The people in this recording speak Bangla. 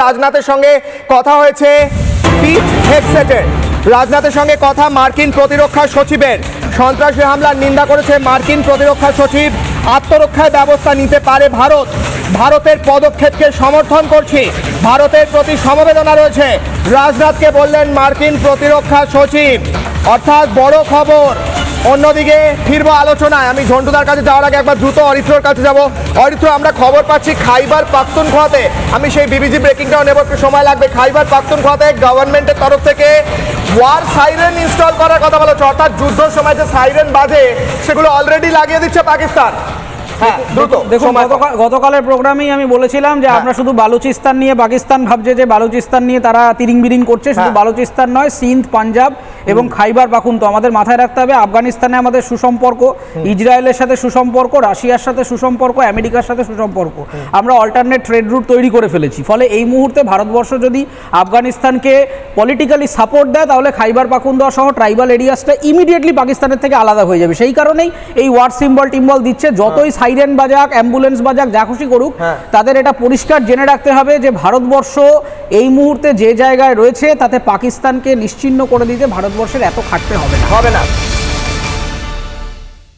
রাজনাথের সঙ্গে কথা হয়েছে পিট হেগসেটের। রাজনাথের সঙ্গে কথা মার্কিন প্রতিরক্ষা সচিবের। সন্ত্রাসী হামলার নিন্দা করেছে মার্কিন প্রতিরক্ষা সচিব। আত্মরক্ষায় ব্যবস্থা নিতে পারে ভারত। ভারতের পদক্ষেপকে সমর্থন করছি, ভারতের প্রতি সমবেদনা রয়েছে, রাজনাথকে বললেন মার্কিন প্রতিরক্ষা সচিব। অর্থাৎ বড় খবর। অন্যদিকে ফিরবো আলোচনায়। আমি ঝন্টুদার কাছে যাওয়ার আগে একবার দ্রুত অরিত্রর কাছে যাব। অরিত্র, আমরা খবর পাচ্ছি খাইবার পাখতুনখোয়াতে, আমি সেই বিবিসি ব্রেকিংটাও নেব, একটু সময় লাগবে। খাইবার পাখতুনখোয়াতে গভর্নমেন্টের তরফ থেকে ওয়ার সাইরেন ইনস্টল করার কথা বলা হচ্ছে, অর্থাৎ যুদ্ধের সময় যে সাইরেন বাজে সেগুলো অলরেডি লাগিয়ে দিচ্ছে পাকিস্তান। দেখুন, গতকালের প্রোগ্রামেই আমি বলেছিলাম যে আমরা শুধু বালুচিস্তান নিয়ে, পাকিস্তান ভাবছে যে বালুচিস্তান নিয়ে তারা তিরিং বিরিং করছে, শুধু বালুচিস্তান নয়, সিন্ধ, পাঞ্জাব এবং খাইবার পাখতুনখোয়া। আমাদের মাথায় রাখতে হবে আফগানিস্তানে আমাদের সুসম্পর্ক, ইসরায়েলের সাথে সুসম্পর্ক, রাশিয়ার সাথে সুসম্পর্ক, আমেরিকার সাথে সুসম্পর্ক। আমরা অল্টারনেট ট্রেড রুট তৈরি করে ফেলেছি। ফলে এই মুহূর্তে ভারতবর্ষ যদি আফগানিস্তানকে পলিটিক্যালি সাপোর্ট দেয় তাহলে খাইবার পাখতুনখোয়া সহ ট্রাইবাল এরিয়াসটা ইমিডিয়েটলি পাকিস্তানের থেকে আলাদা হয়ে যাবে। সেই কারণেই এই ওয়ার সিম্বল টিম্বল দিচ্ছে। যতই সাইরেন বাজাক, অ্যাম্বুলেন্স বাজাক, যা খুশি করুক, তাদের এটা পরিষ্কার জেনে রাখতে হবে যে ভারতবর্ষ এই মুহূর্তে যে জায়গায় রয়েছে তাতে পাকিস্তানকে নিশ্চিহ্ন করে দিতে ভারতবর্ষের এত খাটতে হবে না।